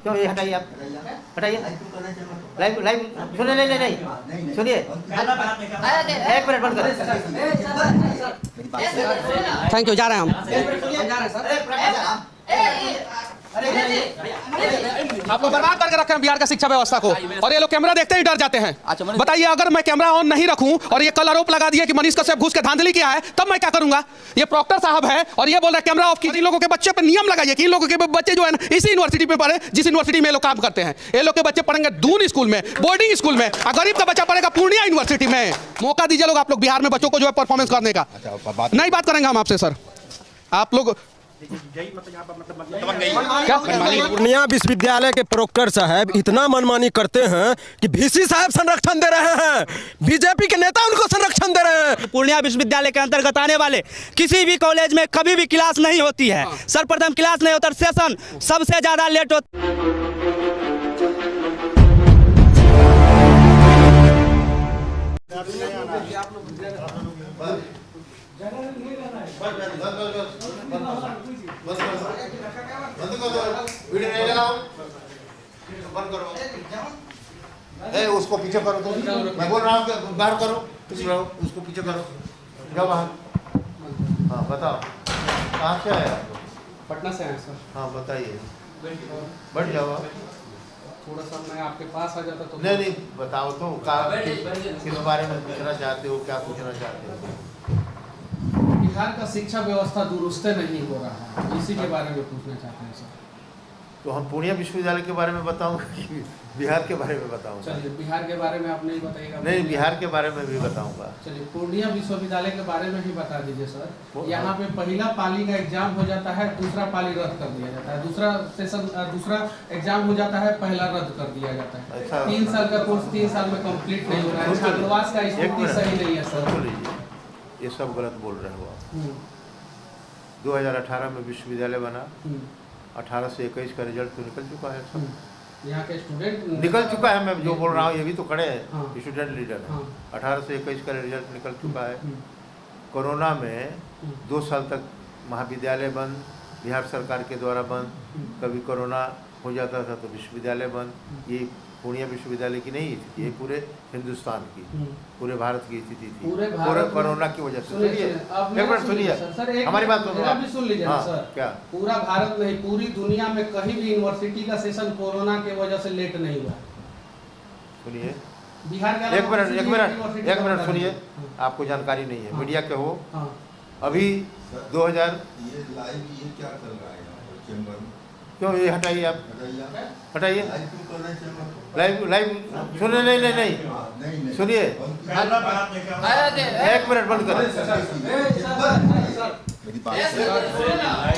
क्यों ये हटाइए आप, हटाइए लाइव लाइव सुनिए, नहीं सुनिए, एक मिनट बंद करें। थैंक यू, जा रहे हैं हम। आप लोग बर्बाद करके रखे हैं बिहार का शिक्षा व्यवस्था को, और ये लोग कैमरा देखते ही डर जाते हैं। बताइए, अगर मैं कैमरा ऑन नहीं रखूं और ये कल आरोप लगा दिए कि मनीष कश्यप घुस के धांधली किया है, तब मैं क्या करूंगा? ये प्रॉक्टर साहब है और ये बोल रहे कैमरा ऑफ कीजिए। इन लोगों के बच्चे पे नियम लगाइए कि इन लोगों के बच्चे जो है ना इसी यूनिवर्सिटी में पढ़े जिस यूनिवर्सिटी में ये लोग काम करते हैं। ये लोग के बच्चे पढ़ेंगे दून स्कूल में, बोर्डिंग स्कूल में, और गरीब का बच्चा पढ़ेगा पूर्णिया यूनिवर्सिटी में। मौका दीजिए लोग, आप लोग बिहार में बच्चों को जो है परफॉर्मेंस करने का। नहीं बात करेंगे हम आपसे सर, आप लोग पूर्णिया विश्वविद्यालय के प्रोक्टर साहब इतना मनमानी करते हैं कि वीसी साहब संरक्षण दे रहे हैं, बीजेपी के नेता उनको संरक्षण दे रहे हैं। पूर्णिया विश्वविद्यालय के अंतर्गत आने वाले किसी भी कॉलेज में कभी भी क्लास नहीं होती है। सर्वप्रथम क्लास नहीं होता, सेशन सबसे ज्यादा लेट होता। उसको पीछे करो, तो मैं बोल रहा हूँ कि बाहर करो, उसको पीछे करो, जाओ बाहर। हाँ बताओ, कहाँ से आए आप? पटना से आए सर। हाँ बताइए, बैठ जाओ आप। थोड़ा सा मैं आपके पास आ जाता तो। नहीं बताओ तो किस बारे में पूछना चाहते हो, क्या पूछना चाहते हो? बिहार का शिक्षा व्यवस्था दुरुस्त नहीं हो रहा है, इसी के बारे में पूछना चाहते हैं सर। तो हम पूर्णिया विश्वविद्यालय के बारे में बताऊंगा कि बिहार के बारे में बताऊंगा? चलिए, बिहार के बारे में आप नहीं बताइएगा? नहीं, बिहार के बारे में भी बताऊंगा। चलिए, पूर्णिया विश्वविद्यालय के बारे में ही बता दीजिए सर। यहाँ पे पहला पाली का एग्जाम हो जाता है, दूसरा पाली रद्द कर दिया जाता है, दूसरा एग्जाम हो जाता है, पहला रद्द कर दिया जाता है। अच्छा। 3 साल का कोर्स 3 साल में कंप्लीट नहीं हो रहा है। छात्रावास का स्थिति सही नहीं है सर। ये सब गलत बोल रहे हो आप। 2018 में विश्वविद्यालय बना, 18 से 21 का रिजल्ट तो निकल चुका है सब। यहाँ के स्टूडेंट निकल चुका है, मैं जो बोल रहा हूँ ये भी तो खड़े हैं, स्टूडेंट लीडर है। 18 से 21 का रिजल्ट निकल चुका है। कोरोना में 2 साल तक महाविद्यालय बंद, बिहार सरकार के द्वारा बंद। कभी कोरोना हो जाता था तो विश्वविद्यालय बंद। ये पूर्णिया विश्वविद्यालय की नहीं थी, ये पूरे हिंदुस्तान की, पूरे भारत की स्थिति थी, पूरे कोरोना की वजह से। एक मिनट सुनिए, हमारी बात सुन लीजिए सर। क्या पूरा भारत नहीं, पूरी दुनिया में कहीं भी यूनिवर्सिटी का सेशन कोरोना के वजह से लेट नहीं हुआ। सुनिए, बिहार का एक मिनट सुनिए, आपको जानकारी नहीं है, मीडिया के हो। अभी 2000 ये क्या चल रहा है चैम्बर में? क्यों ये हटाइए आप, हटाइए लाइव सुनिए, नहीं सुनिए, एक मिनट बंद करें।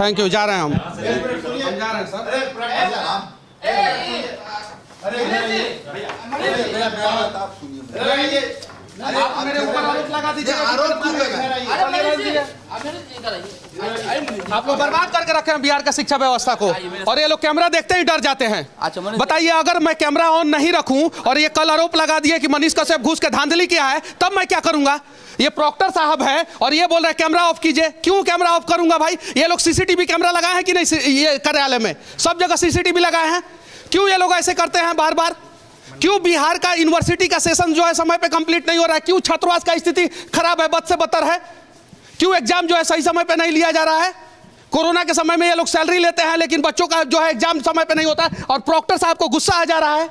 थैंक यू, जा रहे हैं हम। जा रहे हैं सर। आप मेरे ऊपर आरोप लगा दीजिए। आरोप क्यों लगाए? आप लोग बर्बाद करके रखे हैं बिहार का शिक्षा व्यवस्था को, और ये लोग कैमरा देखते ही डर जाते हैं। बताइए, अगर मैं कैमरा ऑन नहीं रखूं और ये कल आरोप लगा दिए कि मनीष कश्यप घुस के धांधली किया है, तब मैं क्या करूंगा? ये प्रॉक्टर साहब है और ये बोल रहे कैमरा ऑफ कीजिए। क्यों कैमरा ऑफ करूंगा भाई? ये लोग सीसीटीवी कैमरा लगाए हैं कि नहीं? ये कार्यालय में सब जगह सीसीटीवी लगाए हैं। क्यों ये लोग ऐसे करते हैं बार बार? क्यों बिहार का यूनिवर्सिटी का सेशन जो है समय पे कंप्लीट नहीं हो रहा है? क्यों छात्रावास का स्थिति खराब है, बद से बदतर है? क्यों एग्जाम जो है सही समय पे नहीं लिया जा रहा है? कोरोना के समय में ये लोग सैलरी लेते हैं लेकिन बच्चों का जो है एग्जाम समय पे नहीं होता है, और प्रॉक्टर साहब को गुस्सा आ जा रहा है।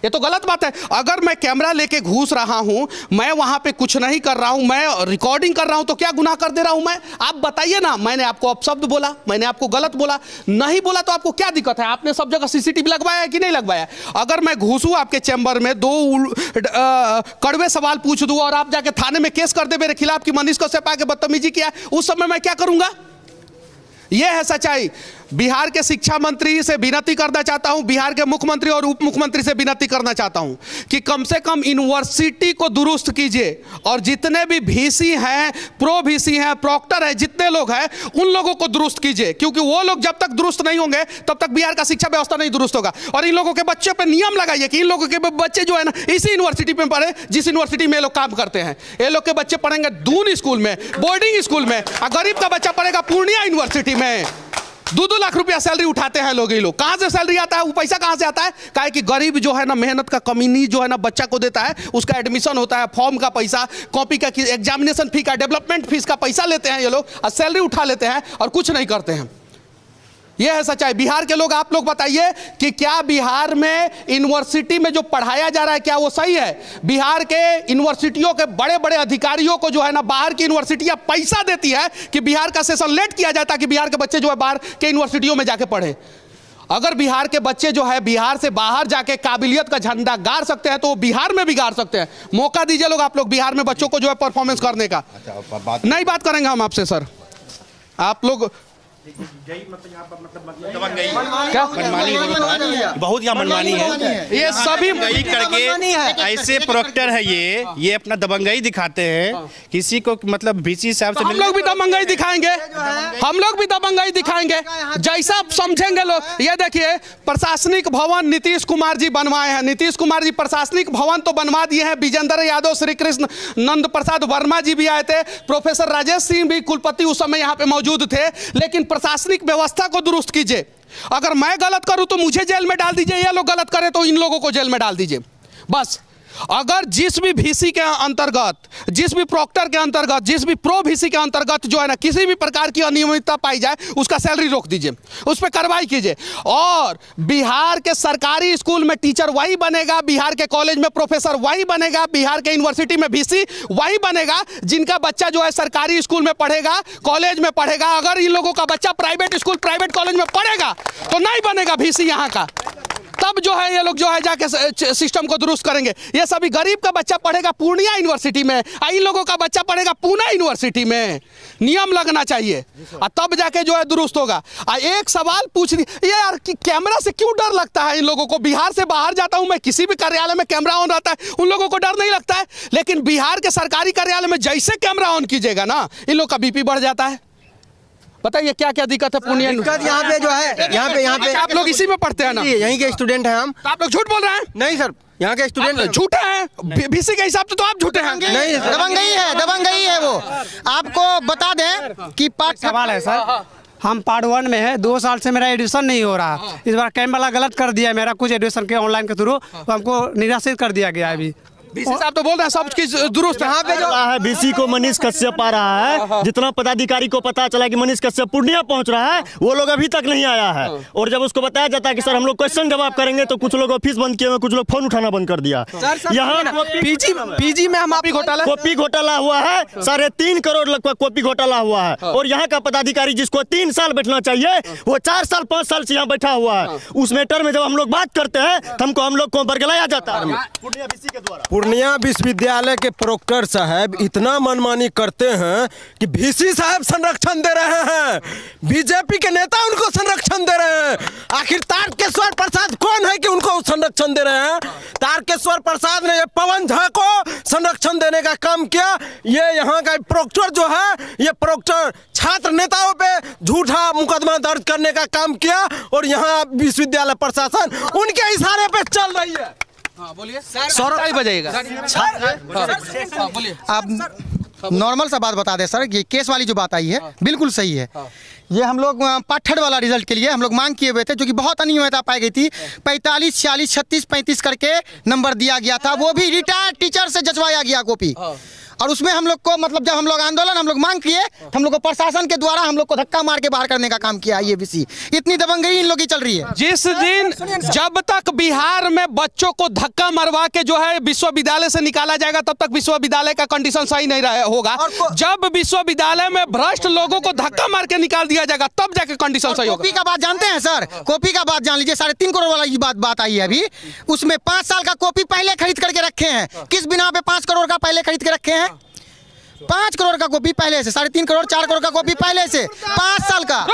ये तो गलत बात है। अगर मैं कैमरा लेके घुस रहा हूं, मैं वहां पे कुछ नहीं कर रहा हूं, मैं रिकॉर्डिंग कर रहा हूं, तो क्या गुनाह कर दे रहा हूं मैं? आप बताइए ना। मैंने आपको अपशब्द बोला, मैंने आपको गलत बोला, नहीं बोला तो आपको क्या दिक्कत है? आपने सब जगह सीसीटीवी लगवाया है कि नहीं लगवाया? अगर मैं घुसूं आपके चैम्बर में, 2 कड़वे सवाल पूछ दूं और आप जाके थाने में केस कर दे मेरे खिलाफ कि मनीष कश्यप आके बदतमीजी किया, उस समय मैं क्या करूंगा? यह है सच्चाई। बिहार के शिक्षा मंत्री से विनती करना चाहता हूं, बिहार के मुख्यमंत्री और उप मुख्यमंत्री से विनती करना चाहता हूं कि कम से कम यूनिवर्सिटी को दुरुस्त कीजिए, और जितने भी वीसी हैं, प्रो वीसी हैं, प्रॉक्टर हैं, जितने लोग हैं उन लोगों को दुरुस्त कीजिए, क्योंकि वो लोग जब तक दुरुस्त नहीं होंगे तब तक बिहार का शिक्षा व्यवस्था नहीं दुरुस्त होगा। और इन लोगों के बच्चों पर नियम लगाइए कि इन लोगों के बच्चे जो है ना इसी यूनिवर्सिटी में पढ़े जिस यूनिवर्सिटी में ये लोग काम करते हैं। ये लोग के बच्चे पढ़ेंगे दून स्कूल में, बोर्डिंग स्कूल में, और गरीब का बच्चा पढ़ेगा पूर्णिया यूनिवर्सिटी में। 2-2 लाख रुपया सैलरी उठाते हैं लोग। ये लोग कहाँ से सैलरी आता है, वो पैसा कहाँ से आता है? काहे कि गरीब जो है ना, मेहनत का कमीनी जो है ना बच्चा को देता है, उसका एडमिशन होता है, फॉर्म का पैसा, कॉपी का, एग्जामिनेशन फी का, डेवलपमेंट फीस का पैसा लेते हैं ये लोग और सैलरी उठा लेते हैं और कुछ नहीं करते हैं। यह है सच्चाई। बिहार के लोग, आप लोग बताइए कि क्या बिहार में यूनिवर्सिटी में जो पढ़ाया जा रहा है क्या वो सही है? बिहार के यूनिवर्सिटियों के बड़े बड़े अधिकारियों को जो है ना बाहर की यूनिवर्सिटियां पैसा देती है कि बिहार का सेशन लेट किया जाए ताकि बिहार के बच्चे जो है बाहर के यूनिवर्सिटियों में जाके पढ़े। अगर बिहार के बच्चे जो है बिहार से बाहर जाके काबिलियत का झंडा गाड़ सकते हैं तो वो बिहार में भी गाड़ सकते हैं। मौका दीजिए लोग, आप लोग बिहार में बच्चों को जो है परफॉर्मेंस करने का। नहीं बात करेंगे हम आपसे सर, आप लोग क्या बहुत यहाँ मनमानी है, ये सभी करके ऐसे प्रोक्टर है ये अपना दबंगई दिखाते हैं। किसी को मतलब VC साहब से हम लोग भी दबंगई दिखाएंगे, हम लोग भी दबंगई दिखाएंगे जैसा आप समझेंगे लोग। ये देखिए प्रशासनिक भवन नीतीश कुमार जी बनवाए हैं। नीतीश कुमार जी प्रशासनिक भवन तो बनवा दिए हैं। विजेंद्र यादव, श्री कृष्ण नंद प्रसाद वर्मा जी भी आए थे, प्रोफेसर राजेश सिंह भी कुलपति उस समय यहाँ पे मौजूद थे। लेकिन प्रशासनिक व्यवस्था को दुरुस्त कीजिए। अगर मैं गलत करूं तो मुझे जेल में डाल दीजिए, ये लोग गलत करें तो इन लोगों को जेल में डाल दीजिए बस। अगर जिस भी VC के अंतर्गत, जिस भी प्रॉक्टर के अंतर्गत, जिस भी प्रो VC के अंतर्गत जो है ना किसी भी प्रकार की अनियमितता पाई जाए उसका सैलरी रोक दीजिए, उस पर कार्रवाई कीजिए। और बिहार के सरकारी स्कूल में टीचर वही बनेगा, बिहार के कॉलेज में प्रोफेसर वही बनेगा, बिहार के यूनिवर्सिटी में VC वही बनेगा जिनका बच्चा जो है सरकारी स्कूल में पढ़ेगा, कॉलेज में पढ़ेगा। अगर इन लोगों का बच्चा प्राइवेट स्कूल, प्राइवेट कॉलेज में पढ़ेगा तो नहीं बनेगा VC यहाँ का। तब जो है ये लोग जो है जाके सिस्टम को दुरुस्त करेंगे। ये सभी गरीब का बच्चा पढ़ेगा पूर्णिया यूनिवर्सिटी में, इन लोगों का बच्चा पढ़ेगा पूना यूनिवर्सिटी में। नियम लगना चाहिए और तब जाके जो है दुरुस्त होगा। एक सवाल पूछ दी ये यार कि कैमरा से क्यों डर लगता है इन लोगों को? बिहार से बाहर जाता हूं मैं, किसी भी कार्यालय में कैमरा ऑन रहता है, उन लोगों को डर नहीं लगता है। लेकिन बिहार के सरकारी कार्यालय में जैसे कैमरा ऑन कीजिएगा ना, इन लोग का BP बढ़ जाता है। बताइए क्या क्या दिक्कत है पूर्णिया? दिक्कत यहाँ पे जो है, यहाँ पे आप लोग इसी में पढ़ते हैं ना? यहीं के स्टूडेंट हैं हम। तो आप लोग झूठ बोल रहे हैं? नहीं सर, यहाँ के स्टूडेंट झूठे हैं। VC के हिसाब से तो आप झूठे हैं। नहीं, दबंगई है वो। आपको बता दें कि सवाल है सर, हम पार्ट 1 में है, 2 साल से मेरा एडमिशन नहीं हो रहा। इस बार कैंप गलत कर दिया मेरा, कुछ एडमिशन के ऑनलाइन के थ्रू, तो हमको निराशित कर दिया गया। अभी VC साहब तो बोल रहे हैं सब चीज दुरुस्त है। पे जो है VC को मनीष कश्यप आ रहा है। जितना पदाधिकारी को पता चला कि मनीष कश्यप पूर्णिया पहुंच रहा है, वो लोग अभी तक नहीं आया है। और जब उसको बताया जाता है कि सर हम लोग क्वेश्चन जवाब करेंगे, तो कुछ लोग ऑफिस बंद किए हुए, कुछ लोग फोन उठाना बंद कर दिया। यहाँ PG में हम कॉपी घोटाला हुआ है, 3.5 करोड़ लगभग कॉपी घोटाला हुआ है। और यहाँ का पदाधिकारी जिसको 3 साल बैठना चाहिए, वो 4 साल 5 साल से यहाँ बैठा हुआ है। उस मैटर में जब हम लोग बात करते हैं तो हम लोग को बरगलाया जाता है। पूर्णिया विश्वविद्यालय के प्रोक्टर साहब इतना मनमानी करते हैं कि VC साहब संरक्षण दे रहे हैं, बीजेपी के नेता उनको संरक्षण दे रहे हैं। आखिर तारकेश्वर प्रसाद कौन है कि उनको संरक्षण दे रहे हैं? तारकेश्वर प्रसाद ने पवन झा को संरक्षण देने का काम किया। ये यहाँ का प्रोक्टर जो है, ये प्रोक्टर छात्र नेताओं पे झूठा मुकदमा दर्ज करने का काम किया और यहाँ विश्वविद्यालय प्रशासन उनके इशारे पे चल रही है। बोलिए सर, बजाइएगा। आप नॉर्मल सा बात बता दें सर, ये केस वाली जो बात आई है बिल्कुल सही है। ये हम लोग पाठ्यड वाला रिजल्ट के लिए हम लोग मांग किए हुए थे, जो कि बहुत अनियमितता पाई गई थी। 45, 46, 36, 35 करके नंबर दिया गया था, वो भी रिटायर्ड टीचर से जचवाया गया कॉपी। और उसमें हम लोग को मतलब जब हम लोग आंदोलन हम लोग मांग किए, हम लोग को प्रशासन के द्वारा हम लोग को धक्का मार के बाहर करने का काम किया। ये VC इतनी दबंगई इन लोग की चल रही है। जिस दिन जब तक बिहार में बच्चों को धक्का मरवा के जो है विश्वविद्यालय से निकाला जाएगा, तब तक विश्वविद्यालय का कंडीशन सही नहीं होगा। जब विश्वविद्यालय में भ्रष्ट लोगों को धक्का मार के निकाल दिया जाएगा, तब जाके कंडीशन सही होगा। कॉपी का बात जानते हैं सर? कॉपी का बात जान लीजिए। 3.5 करोड़ वाला ये बात आई है अभी, उसमें 5 साल का कॉपी पहले खरीद करके रखे हैं। किस बिना पे 5 करोड़ का पहले खरीद के रखे हैं? 5 करोड़ का कॉपी पहले से, 3.5 करोड़ 4 करोड़ का कॉपी पहले से, 5 साल का।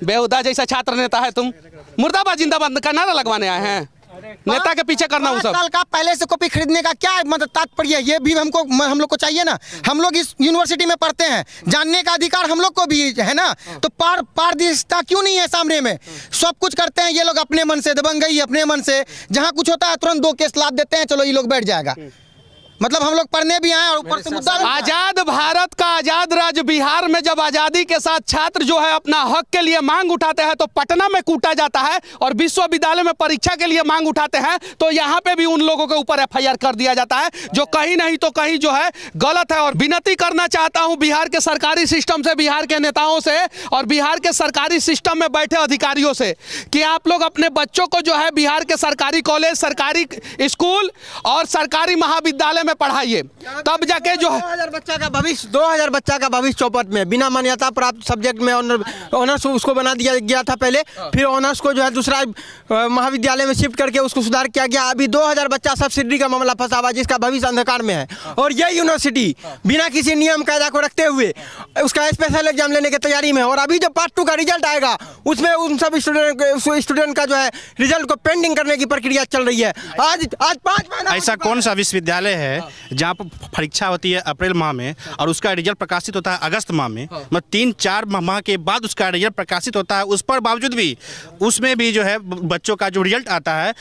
बेहुदा जैसा छात्र नेता है तुम, मुर्दाबाद जिंदाबाद का नारा लगवाने आए हैं, नेता के पीछे करना। 5 साल का पहले से कॉपी खरीदने का क्या मतलब तात्पर्य है? ये भी हम लोग को चाहिए ना। हम लोग इस यूनिवर्सिटी में पढ़ते हैं, जानने का अधिकार हम लोग को भी है ना। तो पारदर्शिता क्यों नहीं है सामने में? सब कुछ करते हैं ये लोग अपने मन से, दबंगई अपने मन से। जहाँ कुछ होता है तुरंत 2 केस लाद देते हैं, चलो ये लोग बैठ जाएगा। मतलब हम लोग पढ़ने भी आए और ऊपर से मुद्दा आजाद भारत का आजाद राज्य बिहार में जब आजादी के साथ छात्र जो है अपना हक के लिए मांग उठाते हैं तो पटना में कूटा जाता है, और विश्वविद्यालय में परीक्षा के लिए मांग उठाते हैं तो यहाँ पे भी उन लोगों के ऊपर FIR कर दिया जाता है, जो कहीं नहीं तो कहीं जो है गलत है। और विनती करना चाहता हूँ बिहार के सरकारी सिस्टम से, बिहार के नेताओं से और बिहार के सरकारी सिस्टम में बैठे अधिकारियों से कि आप लोग अपने बच्चों को जो है बिहार के सरकारी कॉलेज, सरकारी स्कूल और सरकारी महाविद्यालय में पढ़ाइए, तब जाके जो है 2000 बच्चा का भविष्य 2000 बच्चा का भविष्य चौपट में बिना मान्यता प्राप्त सब्जेक्ट में ऑनर्स उसको बना दिया गया था पहले, फिर ऑनर्स को जो है दूसरा महाविद्यालय में शिफ्ट करके उसको सुधार किया गया। अभी 2000 बच्चा सब्सिडी का मामला फंसा हुआ जिसका भविष्य अंधकार में है, और ये यूनिवर्सिटी बिना किसी नियम कायदा को रखते हुए उसका स्पेशल एग्जाम लेने की तैयारी में है। और अभी जो पार्ट 2 का रिजल्ट आएगा उसमें उन सब स्टूडेंट का जो है रिजल्ट को पेंडिंग करने की प्रक्रिया चल रही है। आज 5 महीना ऐसा कौन सा विश्वविद्यालय है जहाँ पर परीक्षा होती है अप्रैल माह में और उसका रिजल्ट प्रकाशित होता है अगस्त माह में, मतलब 3-4 माह के बाद उसका रिजल्ट प्रकाशित होता है, उस पर बावजूद भी उसमें भी जो है बच्चों का जो रिजल्ट आता है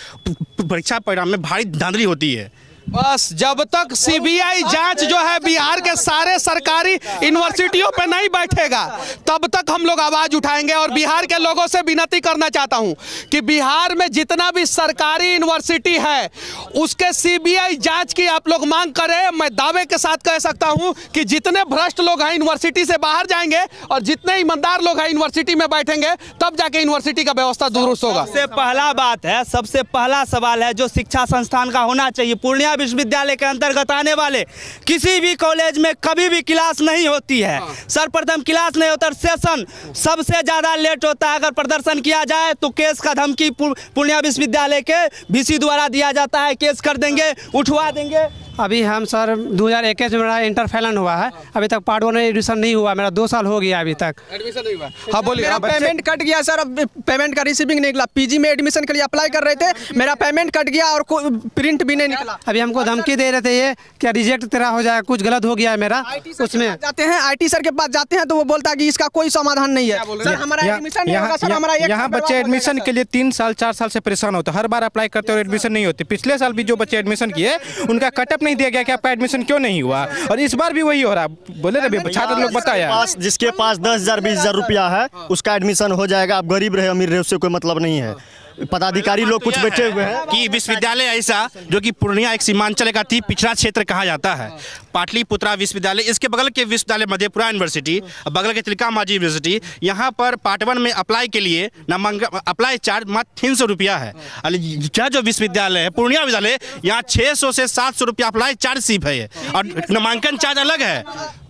परीक्षा परिणाम में भारी धांधली होती है। बस जब तक CBI जांच जो है बिहार के सारे सरकारी यूनिवर्सिटियों पे नहीं बैठेगा तब तक हम लोग आवाज उठाएंगे। और बिहार के लोगों से विनती करना चाहता हूं कि बिहार में जितना भी सरकारी यूनिवर्सिटी है उसके CBI जांच की आप लोग मांग करें। मैं दावे के साथ कह सकता हूं कि जितने भ्रष्ट लोग हैं यूनिवर्सिटी से बाहर जाएंगे और जितने ईमानदार लोग हैं यूनिवर्सिटी में बैठेंगे तब जाके यूनिवर्सिटी का व्यवस्था दुरुस्त होगा। सबसे पहला बात है, सबसे पहला सवाल है जो शिक्षा संस्थान का होना चाहिए। पूर्णिया विश्वविद्यालय के अंतर्गत आने वाले किसी भी कॉलेज में कभी भी क्लास नहीं होती है। सर्वप्रथम क्लास नहीं होता, सेशन सबसे ज़्यादा लेट होता है। अगर प्रदर्शन किया जाए तो केस का धमकी पूर्णिया विश्वविद्यालय के VC द्वारा दिया जाता है, केस कर देंगे, उठवा देंगे। अभी हम सर 2021 में मेरा इंटर फाइनल हुआ है, अभी तक पार्ट 1 में एडमिशन नहीं हुआ, मेरा 2 साल हो गया अभी तक एडमिशन नहीं हुआ। हाँ बोलिए। मेरा पेमेंट कट गया सर, अब पेमेंट का रिसीविंग नहीं निकला। PG में एडमिशन के लिए अप्लाई कर रहे थे, मेरा पेमेंट कट गया और प्रिंट भी नहीं निकला। अभी हमको धमकी दे रहे थे ये क्या रिजेक्ट तेरा हो जाए, कुछ गलत हो गया है मेरा। उसमें जाते हैं IT सर के पास जाते हैं तो वो बोलता है कि इसका कोई समाधान नहीं है सर, हमारा एडमिशन नहीं होगा सर। हमारा यहाँ बच्चे एडमिशन के लिए 3 साल 4 साल से परेशान होते, हर बार अप्लाई करते और एडमिशन नहीं होती। पिछले साल भी जो बच्चे एडमिशन किए उनका कटअप नहीं दिया गया कि आपका एडमिशन क्यों नहीं हुआ, और इस बार भी वही हो रहा। बोले ना छात्र लोग बताया जिसके पास 10,000 20,000 रुपया है उसका एडमिशन हो जाएगा। आप गरीब रहे अमीर रहे उससे कोई मतलब नहीं है। पदाधिकारी लोग कुछ बैठे हुए हैं कि विश्वविद्यालय ऐसा जो कि पूर्णिया एक सीमांचल का अति पिछड़ा क्षेत्र कहा जाता है, पाटलिपुत्रा विश्वविद्यालय, इसके बगल के विश्वविद्यालय मधेपुरा यूनिवर्सिटी, बगल के तिलका मांझी यूनिवर्सिटी, यहाँ पर पार्ट 1 में अप्लाई के लिए नामांकन अप्लाई चार्ज मात्र 300 रुपया है। क्या जो विश्वविद्यालय है पूर्णिया विद्यालय, यहाँ 600 से 700 रुपया अप्लाई चार्ज सिर्फ है और नामांकन चार्ज अलग है।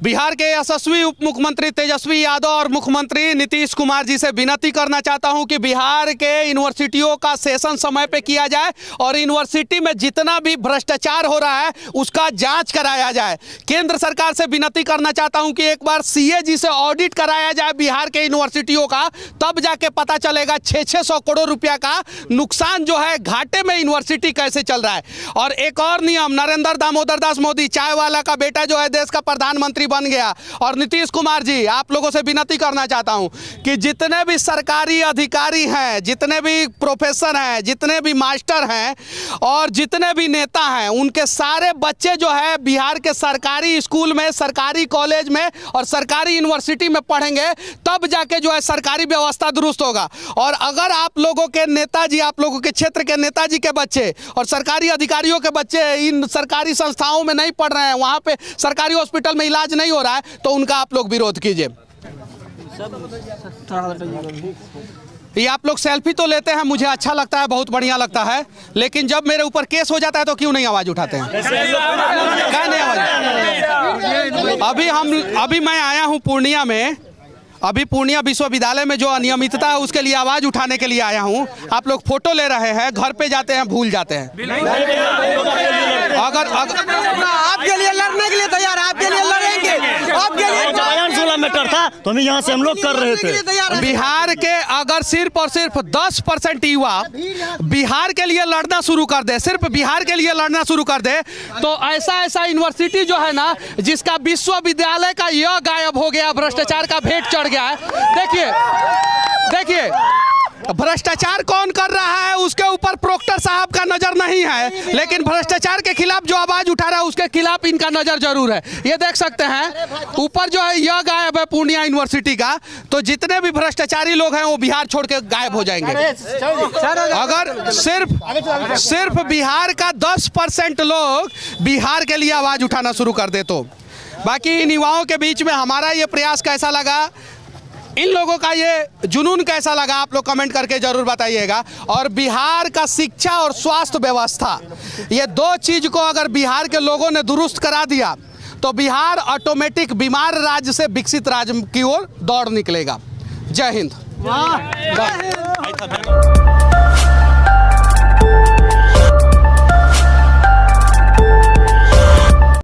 बिहार के यशस्वी उप मुख्यमंत्री तेजस्वी यादव और मुख्यमंत्री नीतीश कुमार जी से विनती करना चाहता हूं कि बिहार के यूनिवर्सिटियों का सेशन समय पे किया जाए और यूनिवर्सिटी में जितना भी भ्रष्टाचार हो रहा है उसका जांच कराया जाए। केंद्र सरकार से विनती करना चाहता हूं कि एक बार CAG से ऑडिट कराया जाए बिहार के यूनिवर्सिटियों का, तब जाके पता चलेगा 600 करोड़ रुपया का नुकसान जो है, घाटे में यूनिवर्सिटी कैसे चल रहा है। और एक और नियम, नरेंद्र दामोदर दास मोदी चाय वाला का बेटा जो है देश का प्रधानमंत्री बन गया। और नीतीश कुमार जी, आप लोगों से विनती करना चाहता हूं कि जितने भी सरकारी अधिकारी हैं, जितने भी प्रोफेसर हैं, जितने भी मास्टर हैं और जितने भी नेता हैं, उनके सारे बच्चे जो है बिहार के सरकारी स्कूल में, सरकारी कॉलेज में और सरकारी यूनिवर्सिटी में पढ़ेंगे, तब जाके जो है सरकारी व्यवस्था दुरुस्त होगा। और अगर आप लोगों के नेताजी, आप लोगों के क्षेत्र के नेताजी के बच्चे और सरकारी अधिकारियों के बच्चे इन सरकारी संस्थाओं में नहीं पढ़ रहे हैं, वहाँ पे सरकारी हॉस्पिटल में इलाज नहीं हो रहा है, तो उनका आप लोग विरोध कीजिए। ये आप लोग सेल्फी तो लेते हैं, मुझे अच्छा लगता है, बहुत बढ़िया लगता है, लेकिन जब मेरे ऊपर केस हो जाता है तो क्यों नहीं आवाज उठाते हैं? क्या नहीं आवाज? अभी मैं आया हूँ पूर्णिया में, अभी पूर्णिया विश्वविद्यालय में जो अनियमितता है उसके लिए आवाज उठाने के लिए आया हूं। आप लोग फोटो ले रहे हैं, घर पे जाते हैं भूल जाते हैं। अगर आपके लिए लड़ने के लिए तैयार, आपके लिए लड़ेंगे, आपके लिए मैटर था तो हम यहाँ से हम लोग कर रहे थे। बिहार के अगर सिर्फ और सिर्फ 10% युवा बिहार के लिए लड़ना शुरू कर दे, सिर्फ बिहार के लिए लड़ना शुरू कर दे, तो ऐसा यूनिवर्सिटी जो है ना, जिसका विश्वविद्यालय का यह गायब हो गया, भ्रष्टाचार का भेंट चढ़ गया है। देखिए भ्रष्टाचार कौन कर रहा है उसके ऊपर प्रोक्टर साहब का नजर नहीं है, लेकिन भ्रष्टाचार के खिलाफ जो आवाज उठा रहा है उसके खिलाफ इनका नजर जरूर है। ये देख सकते हैं ऊपर जो है यह गायब है पूर्णिया यूनिवर्सिटी का, तो जितने भी भ्रष्टाचारी लोग हैं वो बिहार छोड़ के गायब हो जाएंगे। अगर सिर्फ बिहार का 10% लोग बिहार के लिए आवाज उठाना शुरू कर दे तो। बाकी इन युवाओं के बीच में हमारा ये प्रयास कैसा लगा, इन लोगों का ये जुनून कैसा लगा, आप लोग कमेंट करके जरूर बताइएगा। और बिहार का शिक्षा और स्वास्थ्य व्यवस्था, ये दो चीज को अगर बिहार के लोगों ने दुरुस्त करा दिया तो बिहार ऑटोमेटिक बीमार राज्य से विकसित राज्य की ओर दौड़ निकलेगा। जय हिंद।